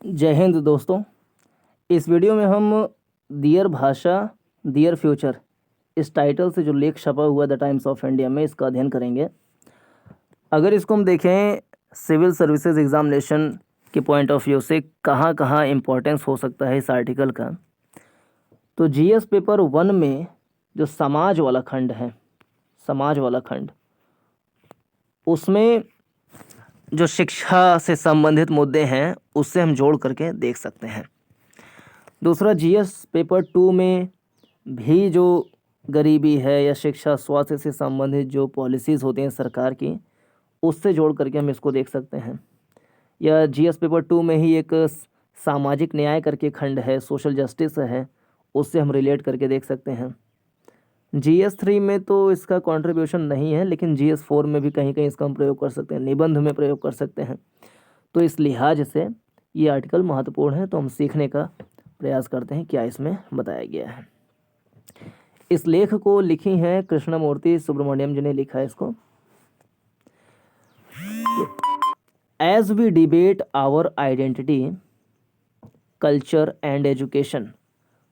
जय हिंद दोस्तों। इस वीडियो में हम डियर भाषा डियर फ्यूचर इस टाइटल से जो लेख छपा हुआ द टाइम्स ऑफ इंडिया में इसका अध्ययन करेंगे। अगर इसको हम देखें सिविल सर्विसेज एग्जामिनेशन के पॉइंट ऑफ व्यू से कहाँ कहाँ इम्पोर्टेंस हो सकता है इस आर्टिकल का, तो जीएस पेपर 1 में जो समाज वाला खंड है, समाज वाला खंड, उसमें जो शिक्षा से संबंधित मुद्दे हैं उससे हम जोड़ करके देख सकते हैं। दूसरा, जीएस पेपर 2 में भी जो गरीबी है या शिक्षा स्वास्थ्य से संबंधित जो पॉलिसीज़ होती हैं सरकार की, उससे जोड़ करके हम इसको देख सकते हैं। या जीएस पेपर 2 में ही एक सामाजिक न्याय करके खंड है, सोशल जस्टिस है, उससे हम रिलेट करके देख सकते हैं। जीएस 3 में तो इसका कंट्रीब्यूशन नहीं है, लेकिन जीएस 4 में भी कहीं कहीं इसका हम प्रयोग कर सकते हैं, निबंध में प्रयोग कर सकते हैं। तो इस लिहाज से ये आर्टिकल महत्वपूर्ण है, तो हम सीखने का प्रयास करते हैं क्या इसमें बताया गया है। इस लेख को लिखी हैं कृष्णमूर्ति सुब्रमण्यम जी ने लिखा है इसको। As we debate our identity, culture and education,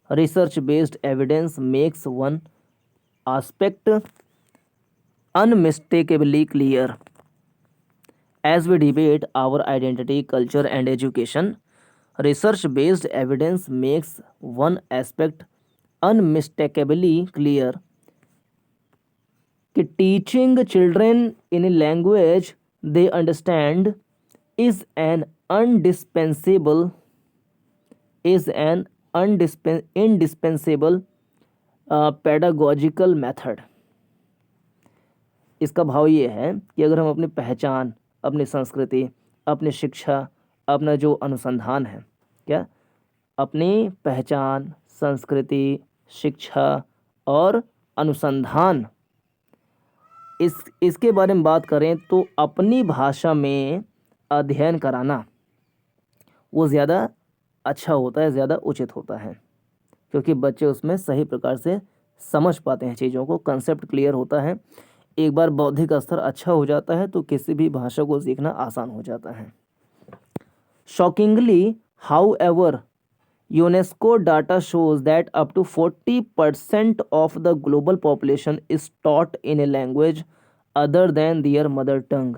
research based evidence makes one aspect unmistakably clear. As we debate our identity, culture and education, research based evidence makes one aspect unmistakably clear कि teaching children in a language they understand is an indispensable indispensable pedagogical method। इसका भाव ये है कि अगर हम अपनी पहचान, अपनी संस्कृति, अपनी शिक्षा, अपना जो अनुसंधान है, क्या अपनी पहचान, संस्कृति, शिक्षा और अनुसंधान, इसके बारे में बात करें तो अपनी भाषा में अध्ययन कराना वो ज़्यादा अच्छा होता है, ज़्यादा उचित होता है, क्योंकि बच्चे उसमें सही प्रकार से समझ पाते हैं चीज़ों को, कंसेप्ट क्लियर होता है। एक बार बौद्धिक स्तर अच्छा हो जाता है तो किसी भी भाषा को सीखना आसान हो जाता है। Shockingly however, UNESCO data shows that up to 40% of the global population is taught in a language other than their mother tongue,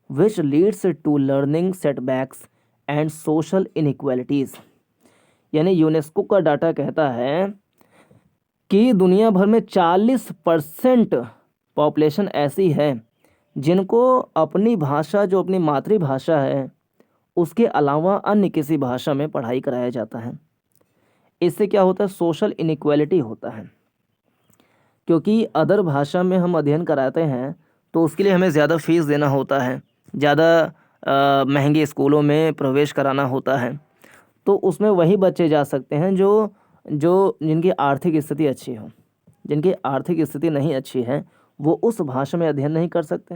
which leads to learning setbacks and social inequalities. यानी यूनेस्को का data कहता है कि दुनिया भर में 40% population ऐसी है जिनको अपनी भाषा, जो अपनी मातृभाषा है, उसके अलावा अन्य किसी भाषा में पढ़ाई कराया जाता है। इससे क्या होता है? सोशल इनइक्वालिटी होता है, क्योंकि अदर भाषा में हम अध्ययन कराते हैं तो उसके लिए हमें ज़्यादा फीस देना होता है, ज़्यादा महंगे स्कूलों में प्रवेश कराना होता है। तो उसमें वही बच्चे जा सकते हैं जो जिनकी आर्थिक स्थिति अच्छी हो। जिनकी आर्थिक स्थिति नहीं अच्छी है वो उस भाषा में अध्ययन नहीं कर सकते,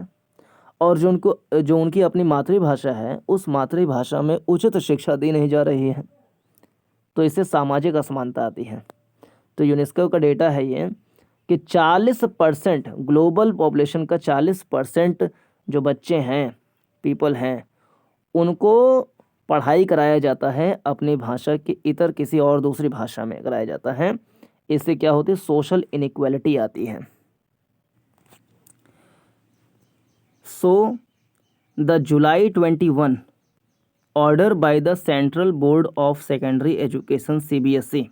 और जो उनकी अपनी मातृभाषा है उस मातृभाषा में उचित शिक्षा दी नहीं जा रही है, तो इससे सामाजिक असमानता आती है। तो यूनेस्को का डेटा है ये कि 40% ग्लोबल पॉपुलेशन का 40% जो बच्चे हैं, पीपल हैं, उनको पढ़ाई कराया जाता है अपनी भाषा के इतर किसी और दूसरी भाषा में कराया जाता है। इससे क्या होती है? सोशल इनइक्वालिटी आती है। So the July 21 order by the central board of secondary education CBSE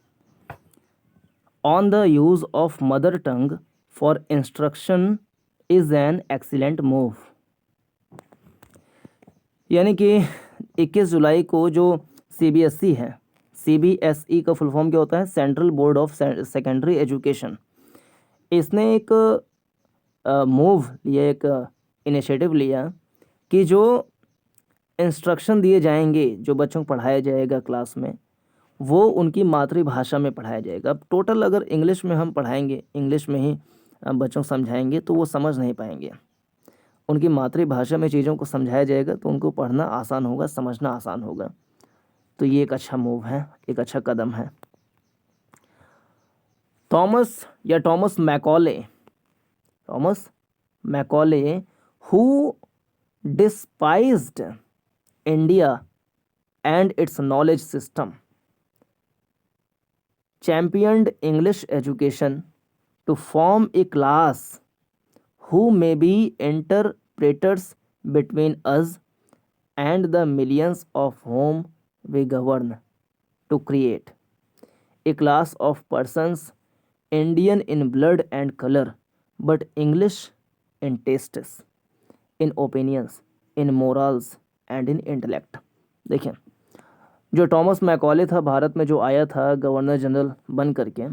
on the use of mother tongue for instruction is an excellent move. यानी कि 21 जुलाई को जो CBSE है, CBSE का फुल फॉर्म क्या होता है? Central board of secondary education. इसने एक मूव लिया, एक इनिशिएटिव लिया कि जो इंस्ट्रक्शन दिए जाएंगे, जो बच्चों को पढ़ाया जाएगा क्लास में, वो उनकी मातृभाषा में पढ़ाया जाएगा। अब टोटल अगर इंग्लिश में हम पढ़ाएंगे, इंग्लिश में ही बच्चों को समझाएंगे तो वो समझ नहीं पाएंगे। उनकी मातृभाषा में चीज़ों को समझाया जाएगा तो उनको पढ़ना आसान होगा, समझना आसान होगा। तो ये एक अच्छा मूव है, एक अच्छा कदम है। Thomas Macaulay who डिस्पाइज्ड India and its knowledge system, championed English education to form a class who may be interpreters between us and the millions of whom we govern, to create a class of persons Indian in blood and color, but English in tastes, in opinions, in morals and in intellect. देखिए, जो Thomas Macaulay था, भारत में जो आया था governor general बन करके,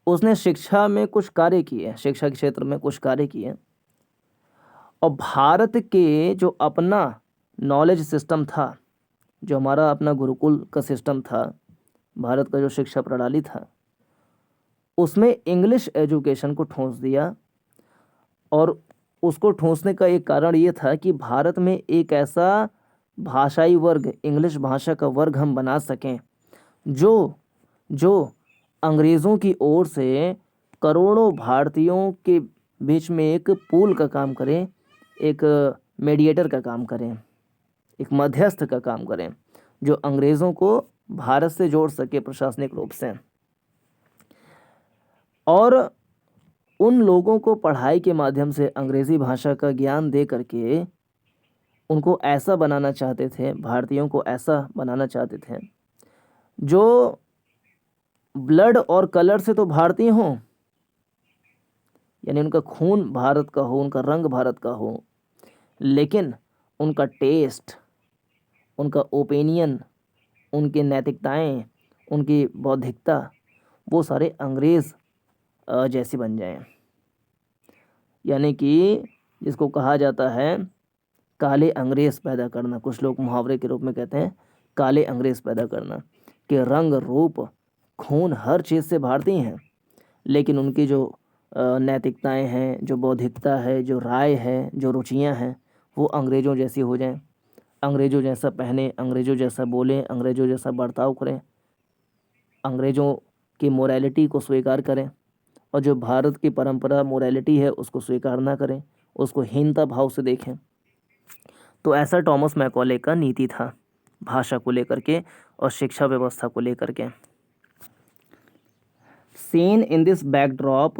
उसने शिक्षा में कुछ कार्य किए, शिक्षा के क्षेत्र में कुछ कार्य किए, और भारत के जो अपना नॉलेज सिस्टम था, जो हमारा अपना गुरुकुल का सिस्टम था, भारत का जो शिक्षा प्रणाली था, उसमें इंग्लिश एजुकेशन को ठूंस दिया। और उसको ठूंसने का एक कारण ये था कि भारत में एक ऐसा भाषाई वर्ग, इंग्लिश भाषा का वर्ग हम बना सकें जो अंग्रेज़ों की ओर से करोड़ों भारतीयों के बीच में एक पुल का काम करें, एक मीडिएटर का काम करें, एक मध्यस्थ का काम करें, जो अंग्रेज़ों को भारत से जोड़ सके प्रशासनिक रूप से, और उन लोगों को पढ़ाई के माध्यम से अंग्रेज़ी भाषा का ज्ञान दे करके उनको ऐसा बनाना चाहते थे, भारतीयों को ऐसा बनाना चाहते थे जो ब्लड और कलर से तो भारतीय हों, यानी उनका खून भारत का हो, उनका रंग भारत का हो, लेकिन उनका टेस्ट, उनका ओपिनियन, उनकी नैतिकताएं, उनकी बौद्धिकता, वो सारे अंग्रेज़ जैसी बन जाएं। यानी कि जिसको कहा जाता है काले अंग्रेज़ पैदा करना, कुछ लोग मुहावरे के रूप में कहते हैं काले अंग्रेज़ पैदा करना, कि रंग रूप खून हर चीज़ से भारतीय हैं, लेकिन उनकी जो नैतिकताएं हैं, जो बौद्धिकता है, जो राय है, जो रुचियां हैं, वो अंग्रेज़ों जैसी हो जाएं, अंग्रेज़ों जैसा पहने, अंग्रेज़ों जैसा बोलें, अंग्रेज़ों जैसा बर्ताव करें, अंग्रेज़ों की मोरालिटी को स्वीकार करें, और जो भारत की परंपरा मोरालिटी है उसको स्वीकार ना करें, उसको हीनता भाव से देखें। तो ऐसा टॉमस मैकॉले का नीति था भाषा को लेकर के और शिक्षा व्यवस्था को लेकर के। Seen in this backdrop,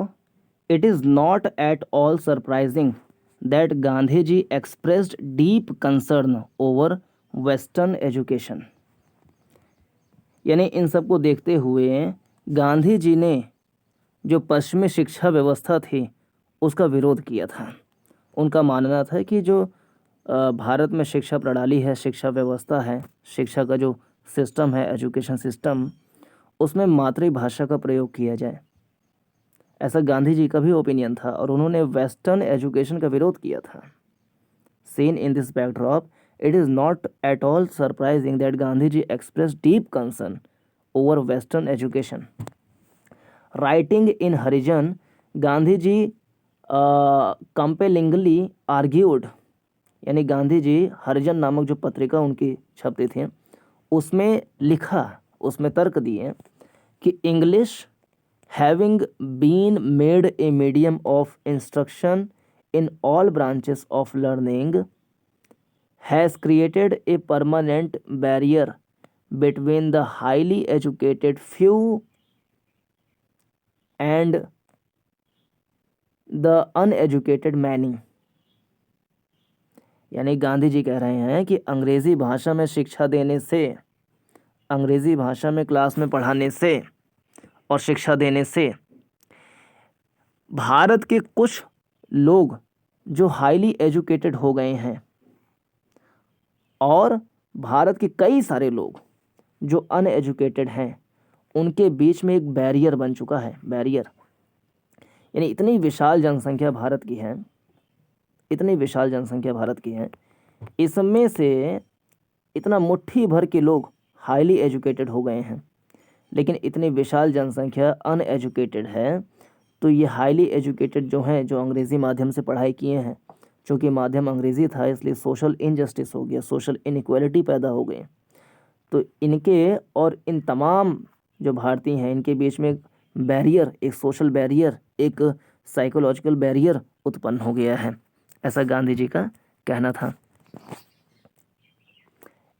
it is not at all surprising that Gandhiji expressed deep concern over Western education. यानी इन सब को देखते हुए गांधी जी ने जो पश्चिमी शिक्षा व्यवस्था थी उसका विरोध किया था। उनका मानना था कि जो भारत में शिक्षा प्रणाली है, शिक्षा व्यवस्था है, शिक्षा का जो सिस्टम है, एजुकेशन सिस्टम, उसमें मातृभाषा का प्रयोग किया जाए। ऐसा गांधी जी का भी ओपिनियन था और उन्होंने वेस्टर्न एजुकेशन का विरोध किया था। Seen in this backdrop, it is not at all surprising that Gandhiji expressed deep concern over Western education. Writing in Harijan, Gandhiji compellingly argued, यानी गांधी जी हरिजन नामक जो पत्रिका उनकी छपती थी उसमें लिखा, उसमें तर्क दिए कि English having been made a medium of instruction in all branches of learning has created a permanent barrier between the highly educated few and the uneducated many. यानी गांधी जी कह रहे हैं कि अंग्रेज़ी भाषा में शिक्षा देने से, अंग्रेज़ी भाषा में क्लास में पढ़ाने से और शिक्षा देने से भारत के कुछ लोग जो हाईली एजुकेटेड हो गए हैं और भारत के कई सारे लोग जो अनएजुकेटेड हैं उनके बीच में एक बैरियर बन चुका है। बैरियर यानी इतनी विशाल जनसंख्या भारत की है, इतनी विशाल जनसंख्या भारत की है, इसमें से इतना मुट्ठी भर के लोग हाईली एजुकेटेड हो गए हैं, लेकिन इतनी विशाल जनसंख्या अनएजुकेटेड है। तो ये हाईली एजुकेटेड जो हैं, जो अंग्रेज़ी माध्यम से पढ़ाई किए हैं, चूँकि माध्यम अंग्रेज़ी था इसलिए सोशल इनजस्टिस हो गया, सोशल इनइक्वालिटी पैदा हो गई। तो इनके और इन तमाम जो भारतीय हैं इनके बीच में एक बैरियर, एक सोशल बैरियर, एक साइकोलॉजिकल बैरियर उत्पन्न हो गया है, ऐसा गांधी जी का कहना था।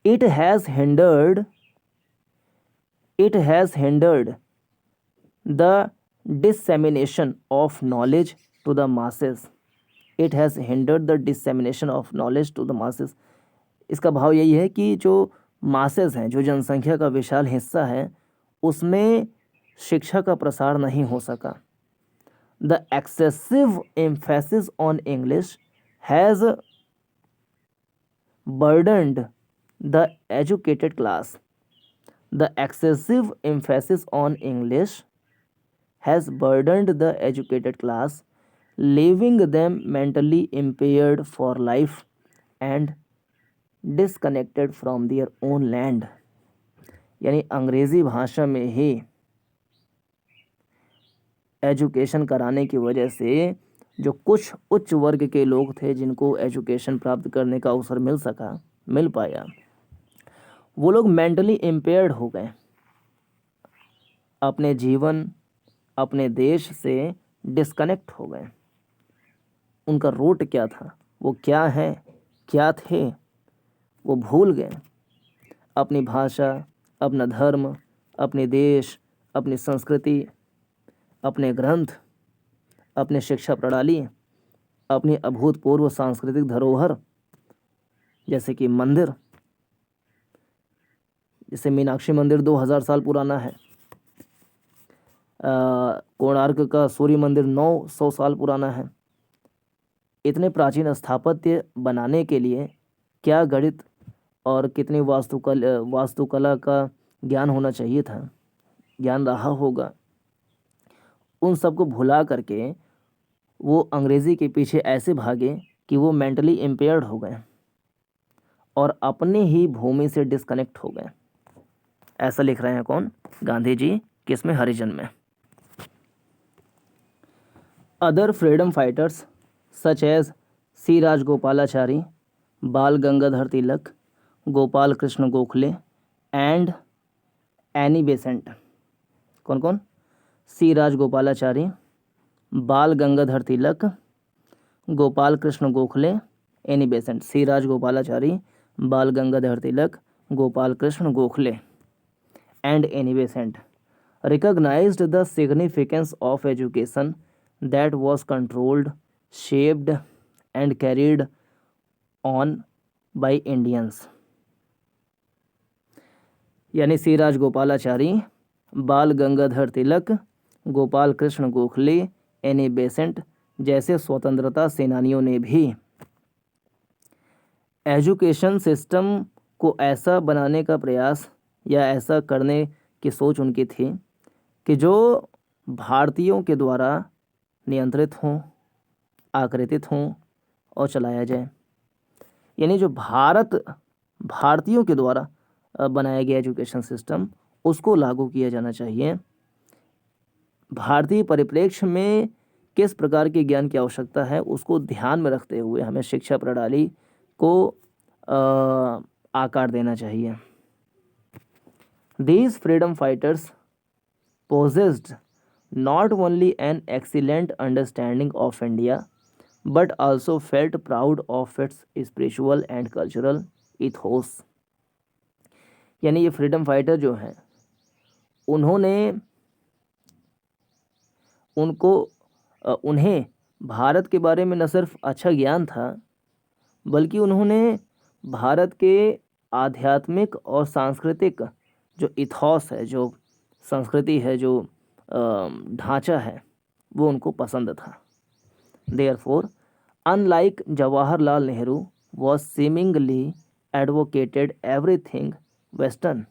It has hindered the dissemination of knowledge to the masses. It has hindered the dissemination of knowledge to the masses. इसका भाव यही है कि जो मासेस हैं, जो जनसंख्या का विशाल हिस्सा है, उसमें शिक्षा का प्रसार नहीं हो सका. The excessive emphasis on English has burdened the educated class. The excessive emphasis on English has burdened the educated class, leaving them mentally impaired for life and disconnected from their own land. यानी अंग्रेज़ी भाषा में ही education कराने की वजह से जो कुछ उच्च वर्ग के लोग थे जिनको एजुकेशन प्राप्त करने का अवसर मिल पाया, वो लोग मेंटली इम्पेयर्ड हो गए. अपने जीवन, अपने देश से डिस्कनेक्ट हो गए. उनका रूट क्या था, वो क्या है, क्या थे, वो भूल गए. अपनी भाषा, अपना धर्म, अपने देश, अपनी संस्कृति, अपने ग्रंथ, अपने शिक्षा प्रणाली, अपनी अभूतपूर्व सांस्कृतिक धरोहर, जैसे कि मंदिर, जैसे मीनाक्षी मंदिर 2000 साल पुराना है. कोणार्क का सूर्य मंदिर 900 साल पुराना है. इतने प्राचीन स्थापत्य बनाने के लिए क्या गणित और कितनी वास्तुकला का ज्ञान होना चाहिए था, ज्ञान रहा होगा. उन सबको भुला करके वो अंग्रेज़ी के पीछे ऐसे भागे कि वो मेंटली इम्पेयर्ड हो गए और अपने ही भूमि से डिस्कनेक्ट हो गए. ऐसा लिख रहे हैं कौन? गांधी जी. किसमें? हरिजन में. Other freedom fighters such as C Rajagopalachari, Bal Gangadhar Tilak, Gopal Krishna Gokhale and Annie Besant. कौन कौन? C Rajagopalachari, Bal Gangadhar Tilak, Gopal Krishna Gokhale, Annie Besant. C Rajagopalachari, Bal Gangadhar Tilak, Gopal Krishna Gokhale and Annie Besant recognized the significance of education that was controlled, shaped and carried on by Indians. यानी सी राजगोपालाचारी, बाल गंगाधर तिलक, गोपाल कृष्ण गोखले, एनी बेसेंट जैसे स्वतंत्रता सेनानियों ने भी education system को ऐसा बनाने का प्रयास या ऐसा करने की सोच उनकी थी कि जो भारतीयों के द्वारा नियंत्रित हों, आकृतित हों और चलाया जाए. यानी जो भारतीयों के द्वारा बनाया गया एजुकेशन सिस्टम, उसको लागू किया जाना चाहिए. भारतीय परिप्रेक्ष्य में किस प्रकार के ज्ञान की आवश्यकता है, उसको ध्यान में रखते हुए हमें शिक्षा प्रणाली को आकार देना चाहिए. These freedom fighters possessed not only an excellent understanding of India, but also felt proud of its spiritual and cultural ethos. यानी ये फ्रीडम फाइटर जो हैं, उन्हें भारत के बारे में न सिर्फ अच्छा ज्ञान था, बल्कि उन्होंने भारत के आध्यात्मिक और सांस्कृतिक जो इथॉस है, जो संस्कृति है, जो ढांचा है, वो उनको पसंद था. Therefore unlike Jawaharlal Nehru was seemingly advocated everything Western.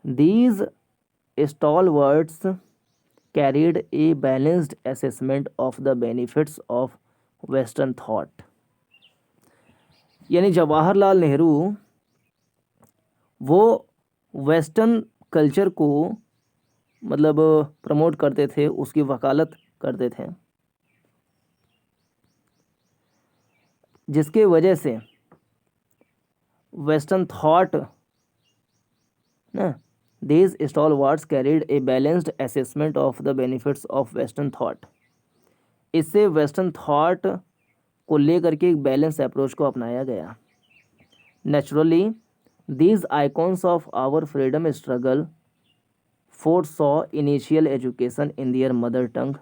These stalwarts carried a balanced assessment of the benefits of Western thought. यानी जवाहरलाल नेहरू वो वेस्टर्न कल्चर को मतलब प्रमोट करते थे, उसकी वकालत करते थे, जिसके वजह से वेस्टर्न थॉट ना, these stalwarts carried a balanced assessment of the benefits of western thought. इससे वेस्टर्न थॉट को लेकर के एक बैलेंस अप्रोच को अपनाया गया. Naturally These icons of our freedom struggle foresaw initial education in their mother tongue,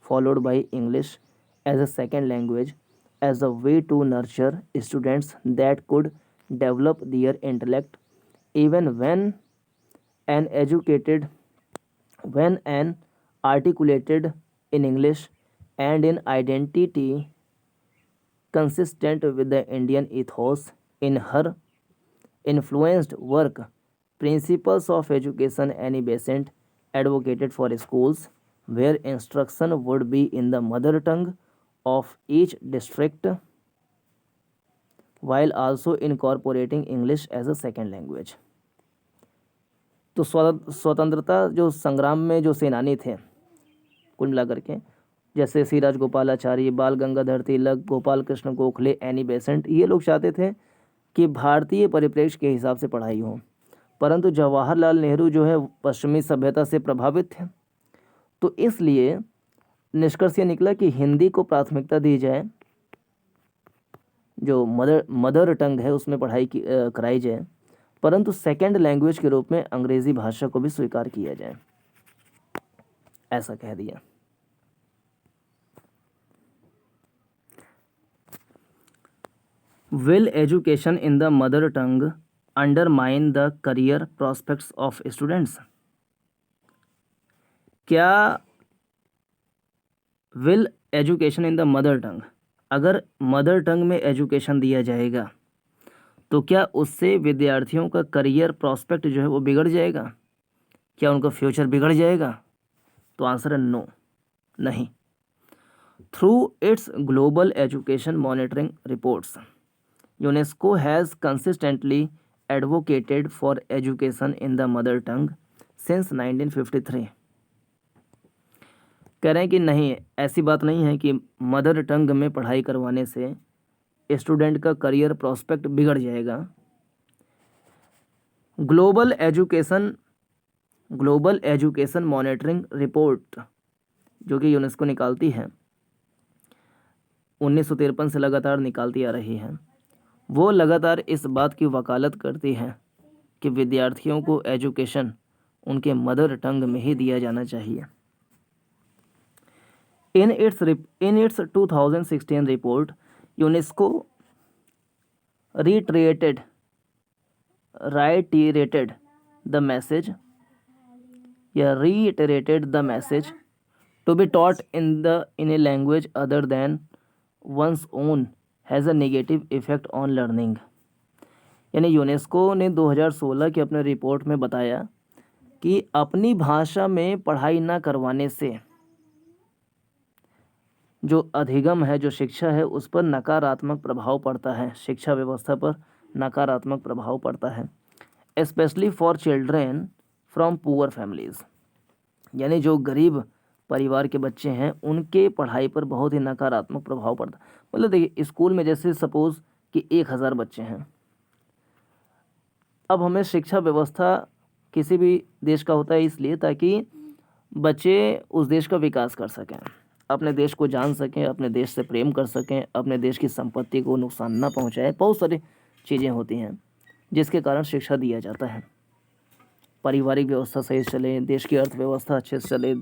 followed by English as a second language, as a way to nurture students that could develop their intellect even an educated when an articulated in English and in identity consistent with the Indian ethos. In her influenced work, Principles of Education, Annie Besant advocated for schools where instruction would be in the mother tongue of each district while also incorporating English as a second language. तो स्वतंत्रता जो संग्राम में जो सेनानी थे कुल मिलाकर के, जैसे सी राजगोपालाचारी, बाल गंगाधर तिलक, गोपाल कृष्ण गोखले, एनी बेसेंट, ये लोग चाहते थे कि भारतीय परिप्रेक्ष्य के हिसाब से पढ़ाई हो, परंतु जवाहरलाल नेहरू जो है पश्चिमी सभ्यता से प्रभावित थे। तो इसलिए निष्कर्ष ये निकला कि हिंदी को प्राथमिकता दी जाए, जो मदर टंग है उसमें पढ़ाई कराई जाए, परंतु सेकंड लैंग्वेज के रूप में अंग्रेजी भाषा को भी स्वीकार किया जाए, ऐसा कह दिया। Will education in the mother tongue undermine the career prospects of students? क्या will education in the mother tongue, अगर मदर टंग में एजुकेशन दिया जाएगा तो क्या उससे विद्यार्थियों का करियर प्रॉस्पेक्ट जो है वो बिगड़ जाएगा? क्या उनका फ्यूचर बिगड़ जाएगा? तो आंसर है नो, नहीं। Through it's global education monitoring reports, UNESCO has consistently advocated for education in the mother tongue since 1953। कह रहे हैं कि नहीं, ऐसी बात नहीं है कि मदर टंग में पढ़ाई करवाने से स्टूडेंट का करियर प्रॉस्पेक्ट बिगड़ जाएगा। ग्लोबल एजुकेशन मॉनिटरिंग रिपोर्ट जो कि यूनेस्को निकालती है, 1953 से लगातार निकालती आ रही है, वो लगातार इस बात की वकालत करती है कि विद्यार्थियों को एजुकेशन उनके मदर टंग में ही दिया जाना चाहिए। In its 2016 report, UNESCO reiterated the message to be taught in a language other than one's own has a negative effect on learning। यानी यूनेस्को ने 2016 की अपने रिपोर्ट में बताया कि अपनी भाषा में पढ़ाई ना करवाने से जो अधिगम है, जो शिक्षा है, उस पर नकारात्मक प्रभाव पड़ता है, शिक्षा व्यवस्था पर नकारात्मक प्रभाव पड़ता है, specially for children from poor families. यानी जो गरीब परिवार के बच्चे हैं उनके पढ़ाई पर बहुत ही नकारात्मक प्रभाव पड़ता है। मतलब देखिए, स्कूल में जैसे सपोज़ कि 1000 बच्चे हैं, अब हमें शिक्षा व्यवस्था किसी भी देश का होता है इसलिए ताकि बच्चे उस देश का विकास कर सकें, अपने देश को जान सकें, अपने देश से प्रेम कर सकें, अपने देश की संपत्ति को नुकसान ना पहुंचाए। बहुत सारी चीज़ें होती हैं जिसके कारण शिक्षा दिया जाता है। पारिवारिक व्यवस्था सही से चले, देश की अर्थव्यवस्था अच्छे से चले,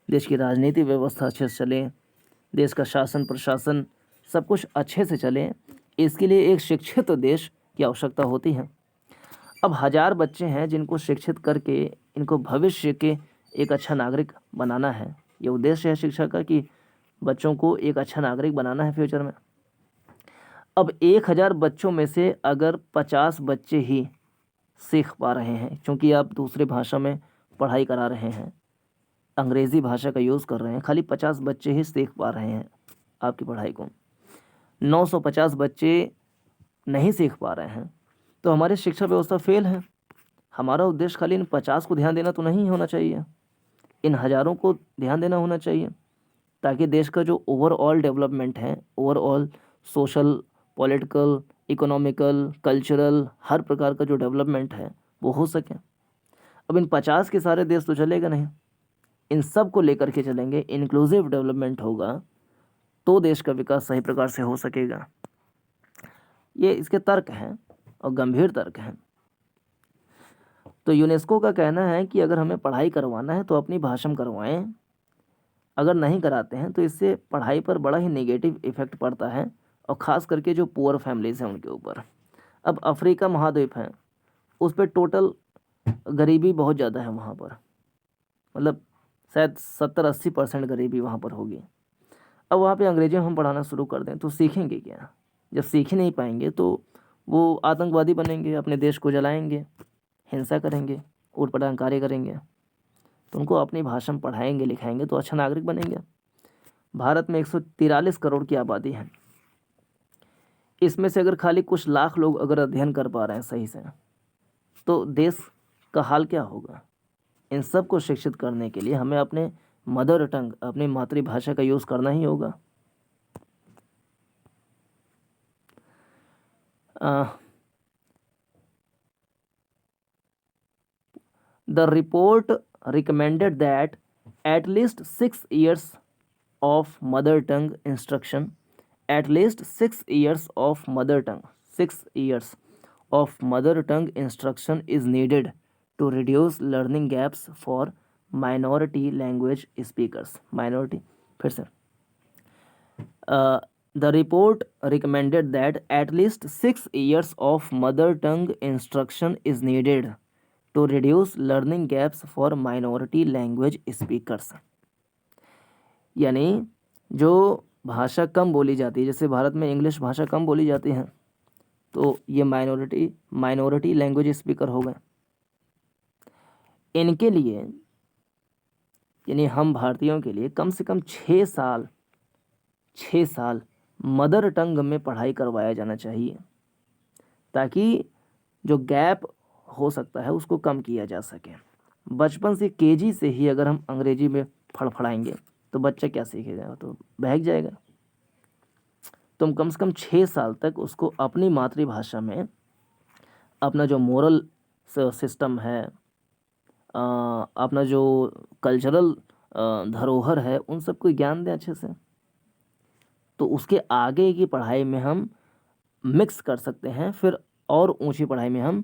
देश की राजनीतिक व्यवस्था अच्छे से चले, देश का शासन प्रशासन सब कुछ अच्छे से चले, इसके लिए एक शिक्षित देश की आवश्यकता होती है। अब 1000 बच्चे हैं जिनको शिक्षित करके इनको भविष्य के एक अच्छा नागरिक बनाना है। ये उद्देश्य है शिक्षा का कि बच्चों को एक अच्छा नागरिक बनाना है फ्यूचर में। अब 1000 बच्चों में से अगर 50 बच्चे ही सीख पा रहे हैं, क्योंकि आप दूसरे भाषा में पढ़ाई करा रहे हैं, अंग्रेज़ी भाषा का यूज़ कर रहे हैं, खाली 50 बच्चे ही सीख पा रहे हैं आपकी पढ़ाई को, 950 बच्चे नहीं सीख पा रहे हैं, तो हमारी शिक्षा व्यवस्था फेल है। हमारा उद्देश्य खाली इन 50 को ध्यान देना तो नहीं होना चाहिए, इन हज़ारों को ध्यान देना होना चाहिए, ताकि देश का जो ओवरऑल डेवलपमेंट है, overall social, political, economical, cultural, हर प्रकार का जो डेवलपमेंट है वो हो सके। अब इन 50 के सारे देश तो चलेगा नहीं, इन सब को लेकर के चलेंगे, इंक्लूसिव डेवलपमेंट होगा तो देश का विकास सही प्रकार से हो सकेगा। ये इसके तर्क हैं और गंभीर तर्क हैं। तो यूनेस्को का कहना है कि अगर हमें पढ़ाई करवाना है तो अपनी भाषा में करवाएं, अगर नहीं कराते हैं तो इससे पढ़ाई पर बड़ा ही नेगेटिव इफेक्ट पड़ता है, और ख़ास करके जो पुअर फैमिलीज़ हैं उनके ऊपर। अब अफ्रीका महाद्वीप है, उस पर टोटल गरीबी बहुत ज़्यादा है वहाँ पर, मतलब शायद 70-80% गरीबी वहाँ पर होगी। अब वहाँ पे अंग्रेजी में हम पढ़ाना शुरू कर दें तो सीखेंगे क्या? जब सीख ही नहीं पाएंगे तो वो आतंकवादी बनेंगे, अपने देश को जलाएंगे, हिंसा करेंगे, ऊटपटांग कार्य करेंगे। तो उनको अपनी भाषा में पढ़ाएंगे लिखाएंगे तो अच्छा नागरिक बनेंगे। भारत में 143 करोड़ की आबादी है, इसमें से अगर खाली कुछ लाख लोग अगर अध्ययन कर पा रहे हैं सही से, तो देश का हाल क्या होगा? इन सब को शिक्षित करने के लिए हमें अपने मदर टंग, अपनी मातृभाषा का यूज़ करना ही होगा। The report recommended that at least 6 years of mother tongue instruction, at least 6 years of mother tongue, 6 years of mother tongue instruction is needed to reduce learning gaps for minority language speakers. Minority, फिर से the report recommended that at least 6 years of mother tongue instruction is needed to reduce learning gaps for minority language speakers। यानी जो भाषा कम बोली जाती है, जैसे भारत में इंग्लिश भाषा कम बोली जाती है, तो ये माइनॉरिटी लैंग्वेज स्पीकर हो गए। इनके लिए यानी हम भारतीयों के लिए कम से कम 6 साल मदर टंग में पढ़ाई करवाया जाना चाहिए, ताकि जो गैप हो सकता है उसको कम किया जा सके। बचपन से केजी से ही अगर हम अंग्रेजी में फड़फड़ाएंगे तो बच्चा क्या सीखेगा? तो बहक जाएगा। तो हम कम से कम 6 साल तक उसको अपनी मातृभाषा में अपना जो मोरल सिस्टम है, अपना जो कल्चरल धरोहर है, उन सबको ज्ञान दें अच्छे से। तो उसके आगे की पढ़ाई में हम मिक्स कर सकते हैं, फिर और ऊंची पढ़ाई में हम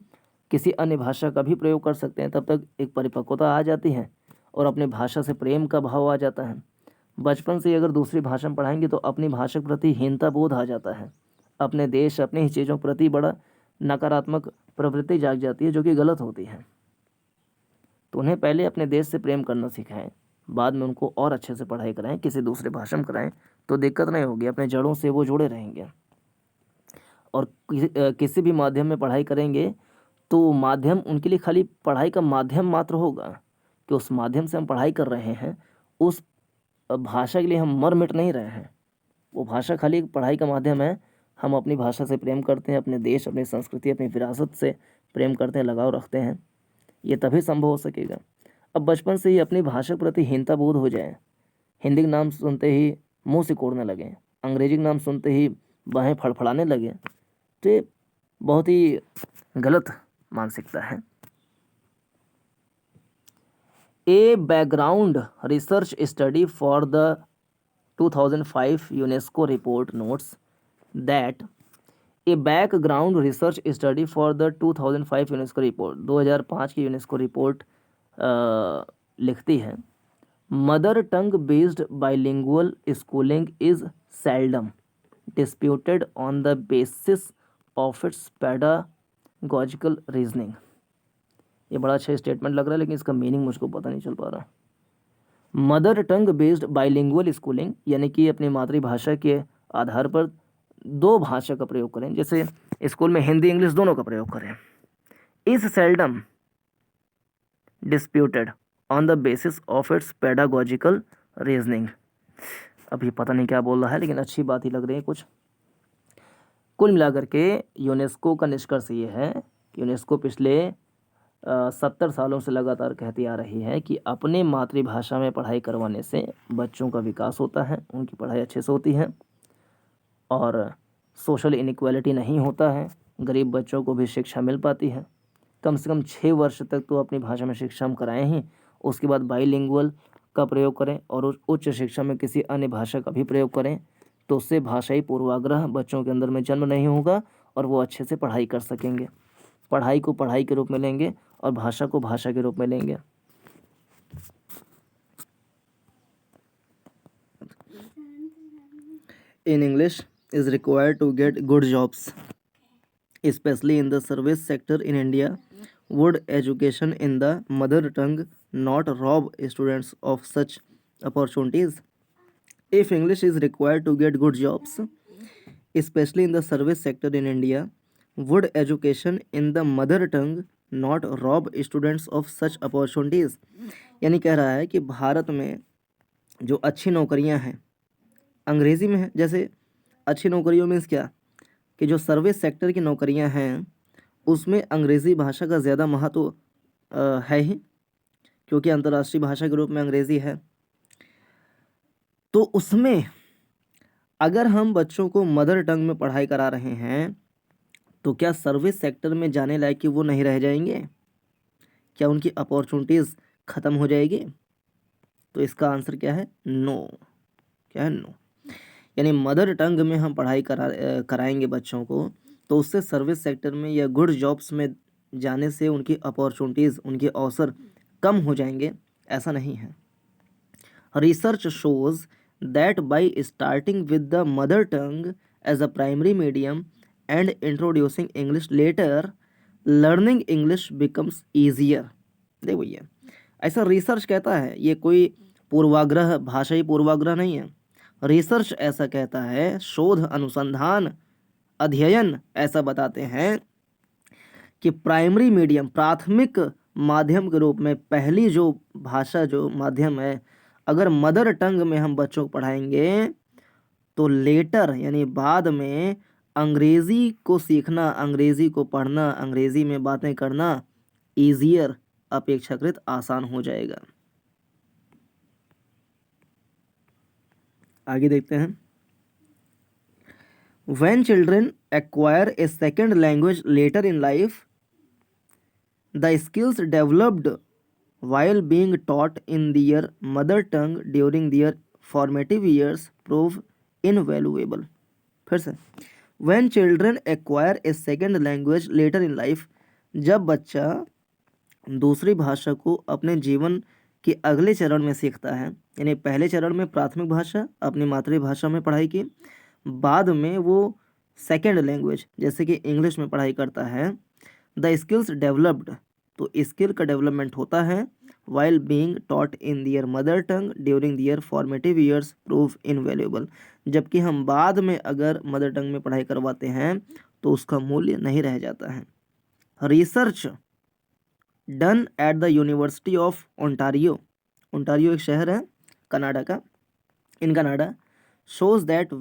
किसी अन्य भाषा का भी प्रयोग कर सकते हैं। तब तक एक परिपक्वता आ जाती है और अपनी भाषा से प्रेम का भाव आ जाता है। बचपन से अगर दूसरी भाषा में पढ़ाएंगे तो अपनी भाषा के प्रति हीनता बोध आ जाता है, अपने देश अपनी ही चीज़ों के प्रति बड़ा नकारात्मक प्रवृत्ति जाग जाती है, जो कि गलत होती है। तो उन्हें पहले अपने देश से प्रेम करना सिखाएं, बाद में उनको और अच्छे से पढ़ाई कराएं, किसी दूसरे भाषा में कराएं तो दिक्कत नहीं होगी, अपने जड़ों से वो जुड़े रहेंगे। और किसी भी माध्यम में पढ़ाई करेंगे तो माध्यम उनके लिए खाली पढ़ाई का माध्यम मात्र होगा, कि उस माध्यम से हम पढ़ाई कर रहे हैं, उस भाषा के लिए हम मर मिट नहीं रहे हैं। वो भाषा खाली एक पढ़ाई का माध्यम है। हम अपनी भाषा से प्रेम करते हैं, अपने देश, अपनी संस्कृति, अपनी विरासत से प्रेम करते हैं, लगाव रखते हैं, ये तभी संभव हो सकेगा। अब बचपन से ही अपनी भाषा के प्रति हीनता बोध हो जाए, हिंदी का नाम सुनते ही मुंह सिकोड़ने लगे, अंग्रेजी का नाम सुनते ही बाहें फड़फड़ाने लगे, तो ये बहुत ही गलत मानसिकता है। A background research study for the 2005 UNESCO report notes that a background research study for the 2005 UNESCO report 2005 की यूनेस्को रिपोर्ट लिखती है, mother tongue based bilingual schooling is seldom disputed on the basis of its pedagogical reasoning. ये बड़ा अच्छा statement लग रहा है, लेकिन इसका मीनिंग मुझको पता नहीं चल पा रहा। Mother tongue based bilingual schooling यानी कि अपनी मातृभाषा के आधार पर दो भाषा का प्रयोग करें, जैसे स्कूल में हिंदी इंग्लिश दोनों का प्रयोग करें। Is seldom disputed on the basis of its pedagogical reasoning. अभी पता नहीं क्या बोल रहा है, लेकिन अच्छी बात ही लग रही है कुछ। कुल मिलाकर के यूनेस्को का निष्कर्ष ये है कि यूनेस्को पिछले 70 सालों से लगातार कहती आ रही है कि अपने मातृभाषा में पढ़ाई करवाने से बच्चों का विकास होता है, उनकी पढ़ाई अच्छे से होती है और सोशल इनइक्वालिटी नहीं होता है, गरीब बच्चों को भी शिक्षा मिल पाती है। कम से कम 6 वर्ष तक तो अपनी भाषा में शिक्षा हम कराएं ही, उसके बाद बाईलिंगुअल का प्रयोग करें और उच्च शिक्षा में किसी अन्य भाषा का भी प्रयोग करें, तो उससे भाषाई पूर्वाग्रह बच्चों के अंदर में जन्म नहीं होगा और वो अच्छे से पढ़ाई कर सकेंगे। पढ़ाई को पढ़ाई के रूप में लेंगे और भाषा को भाषा के रूप में लेंगे। In English is required to get good jobs, especially in the service sector in India. Would education in the mother tongue not rob students of such opportunities? If English is required to get good jobs, especially in the service sector in India, would education in the mother tongue not rob students of such opportunities? यानी कह रहा है कि भारत में जो अच्छी नौकरियां हैं अंग्रेजी में है। जैसे अच्छी नौकरियों मीन्स क्या कि जो सर्विस सेक्टर की नौकरियां हैं उसमें अंग्रेजी भाषा का ज़्यादा महत्व है ही, क्योंकि अंतर्राष्ट्रीय भाषा के रूप में अंग्रेजी है। तो उसमें अगर हम बच्चों को मदर टंग में पढ़ाई करा रहे हैं तो क्या सर्विस सेक्टर में जाने लायक कि वो नहीं रह जाएंगे? क्या उनकी अपॉर्चुनिटीज़ ख़त्म हो जाएगी? तो इसका आंसर क्या है? नो। क्या है? नो। यानी मदर टंग में हम पढ़ाई कराएंगे बच्चों को तो उससे सर्विस सेक्टर में या गुड जॉब्स में जाने से उनकी अपॉर्चुनिटीज़, उनके अवसर कम हो जाएंगे, ऐसा नहीं है। Research shows that by starting with the mother tongue as a primary medium and introducing English later, learning English becomes easier. देखो भैया, ऐसा रिसर्च कहता है, ये कोई पूर्वाग्रह, भाषाई पूर्वाग्रह नहीं है। रिसर्च ऐसा कहता है, शोध, अनुसंधान, अध्ययन ऐसा बताते हैं कि प्राइमरी मीडियम, प्राथमिक माध्यम के रूप में पहली जो भाषा, जो माध्यम है, अगर मदर टंग में हम बच्चों को पढ़ाएंगे तो लेटर यानी बाद में अंग्रेज़ी को सीखना, अंग्रेज़ी को पढ़ना, अंग्रेज़ी में बातें करना ईजियर, अपेक्षाकृत आसान हो जाएगा। आगे देखते हैं। When children acquire a second language later in life, the skills developed while being taught in their mother tongue during their formative years prove invaluable. फिर से, when children acquire a second language later in life, जब बच्चा दूसरी भाषा को अपने जीवन के अगले चरण में सीखता है, यानी पहले चरण में प्राथमिक भाषा अपनी मातृभाषा में पढ़ाई की, बाद में वो सेकेंड लैंग्वेज जैसे कि इंग्लिश में पढ़ाई करता है, द स्किल्स डेवलप्ड, तो स्किल का डेवलपमेंट होता है while being taught in their mother tongue during their formative years prove invaluable. जबकि हम बाद में अगर मदर टंग में पढ़ाई करवाते हैं तो उसका मूल्य नहीं रह जाता है। Research done at the university of Ontario, Ontario एक शहर है कनाडा का, in Canada, shows that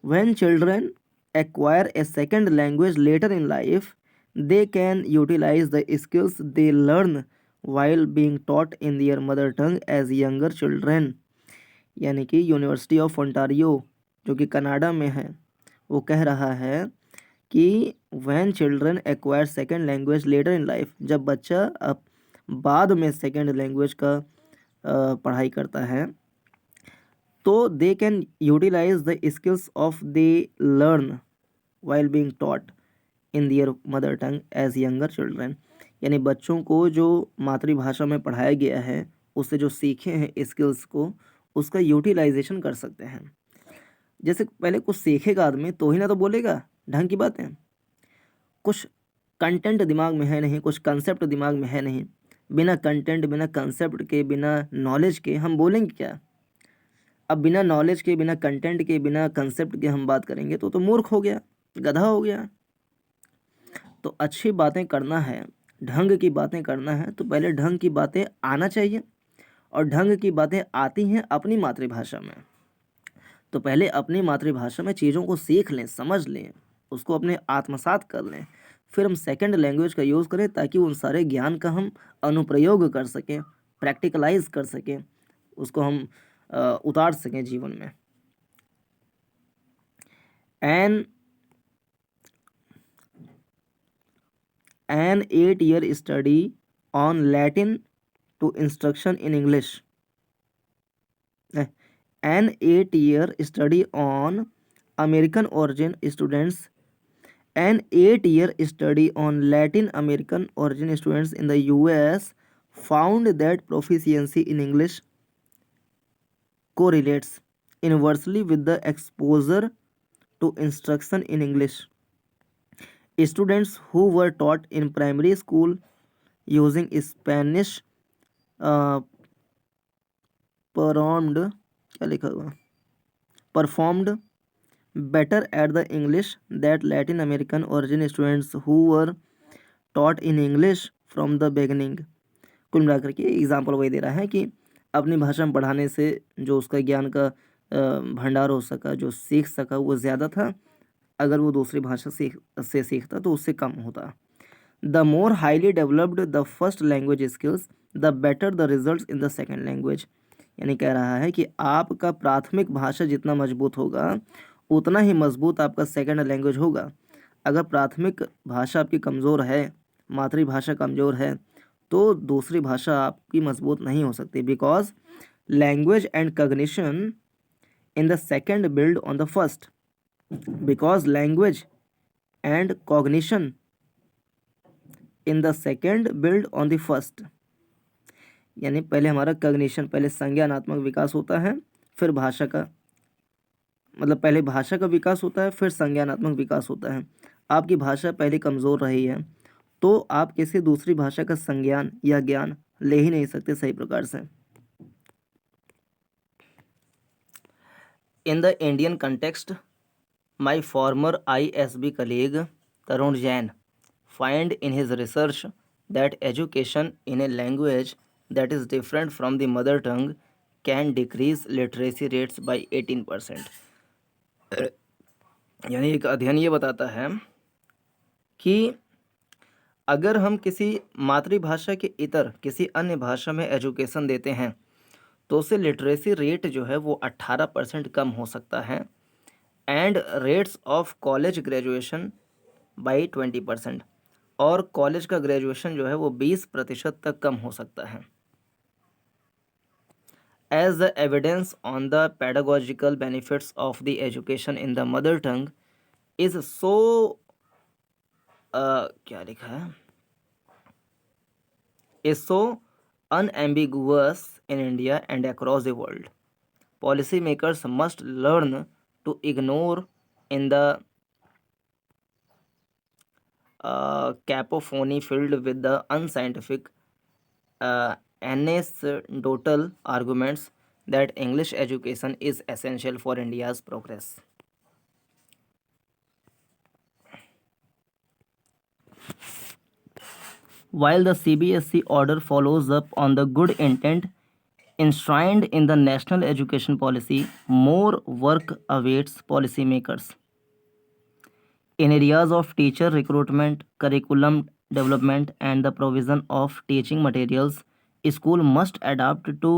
when children acquire a second language later in life, they can utilize the skills they learn while being taught in their mother tongue as younger children। यानी कि university of Ontario जो कि Canada में है वो कह रहा है कि when children acquire second language later in life, जब बच्चा अब बाद में सेकेंड लैंग्वेज का पढ़ाई करता है तो they can utilise the skills of they learn while being taught in their mother tongue as younger children. यानी बच्चों को जो मातृभाषा में पढ़ाया गया है उससे जो सीखे हैं स्किल्स को, उसका यूटिलाइजेशन कर सकते हैं। जैसे पहले कुछ सीखेगा आदमी तो ही ना तो बोलेगा ढंग की बातें। कुछ कंटेंट दिमाग में है नहीं, कुछ कंसेप्ट दिमाग में है नहीं, बिना कंटेंट, बिना कंसेप्ट के, बिना नॉलेज के हम बोलेंगे क्या? अब बिना नॉलेज के, बिना कंटेंट के, बिना कंसेप्ट के हम बात करेंगे तो मूर्ख हो गया, गधा हो गया। तो अच्छी बातें करना है, ढंग की बातें करना है तो पहले ढंग की बातें आना चाहिए, और ढंग की बातें आती हैं अपनी मातृभाषा में। तो पहले अपनी मातृभाषा में चीज़ों को सीख लें, समझ लें, उसको अपने आत्मसात कर लें, फिर हम सेकंड लैंग्वेज का यूज़ करें ताकि उन सारे ज्ञान का हम अनुप्रयोग कर सकें, प्रैक्टिकलाइज कर सकें, उसको हम उतार सकें जीवन में। An 8-year study on Latin to instruction in English. An 8-year study on American origin students An 8-year study on Latin American origin students in the US found that proficiency in English correlates inversely with the exposure to instruction in English. Students who were taught in primary school using Spanish uh, performed क्या लिखा हुआ performed better at the English that Latin American origin students who were taught in English from the beginning. कुल मिलाकर के example वही दे रहा है कि अपनी भाषा में पढ़ाने से जो उसका ज्ञान का भंडार हो सका, जो सीख सका, वो ज़्यादा था। अगर वो दूसरी भाषा से सीखता तो उससे कम होता। The more highly developed the first language skills the better the results in the second language. यानी कह रहा है कि आपका प्राथमिक भाषा जितना मजबूत होगा उतना ही मजबूत आपका सेकेंड लैंग्वेज होगा। अगर प्राथमिक भाषा आपकी कमज़ोर है, मातृभाषा कमज़ोर है, तो दूसरी भाषा आपकी मजबूत नहीं हो सकती। Because language and cognition in the second build on the first. Because language and cognition in the second build on the first. यानी पहले हमारा कॉग्निशन, पहले संज्ञानात्मक विकास होता है, फिर भाषा का, मतलब पहले भाषा का विकास होता है, फिर संज्ञानात्मक विकास होता है। आपकी भाषा पहले कमज़ोर रही है तो आप किसी दूसरी भाषा का संज्ञान या ज्ञान ले ही नहीं सकते सही प्रकार से। In the Indian context, my farmer ISB colleague Tarun Jain find in his research that education in a language that is different from the mother tongue can decrease literacy rates by 18%। यानी एक अध्ययन ये बताता है कि अगर हम किसी मातृभाषा के इतर किसी अन्य भाषा में एजुकेशन देते हैं तो उससे लिटरेसी रेट जो है वो 18% कम हो सकता है and rates of college graduation by 20%, और कॉलेज का ग्रेजुएशन जो है वो 20% तक कम हो सकता है। As the evidence on the pedagogical benefits of the education in the mother tongue is so क्या लिखा है, is so unambiguous in India and across the world. Policymakers must learn to ignore in the cacophony filled with the unscientific anecdotal arguments that English education is essential for India's progress. While the CBSE order follows up on the good intent enshrined in the National Education Policy, more work awaits policymakers. In areas of teacher recruitment, curriculum development, and the provision of teaching materials, school must adapt to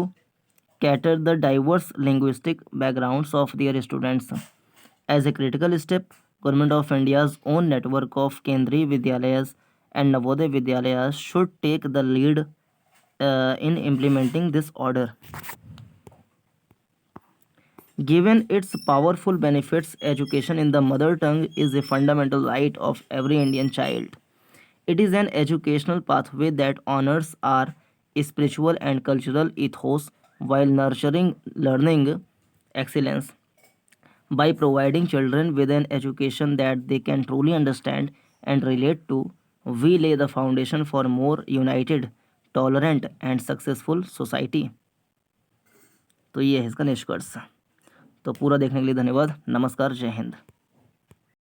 cater the diverse linguistic backgrounds of their students. As a critical step, Government of India's own network of Kendriya Vidyalayas and Navodaya Vidyalayas should take the lead in implementing this order. Given its powerful benefits, education in the mother tongue is a fundamental right of every Indian child. It is an educational pathway that honors our spiritual and cultural ethos while nurturing learning excellence. By providing children with an education that they can truly understand and relate to, we lay the foundation for a more united, tolerant and successful society. तो ये है इसका निष्कर्ष। तो पूरा देखने के लिए धन्यवाद। नमस्कार, जय हिंद।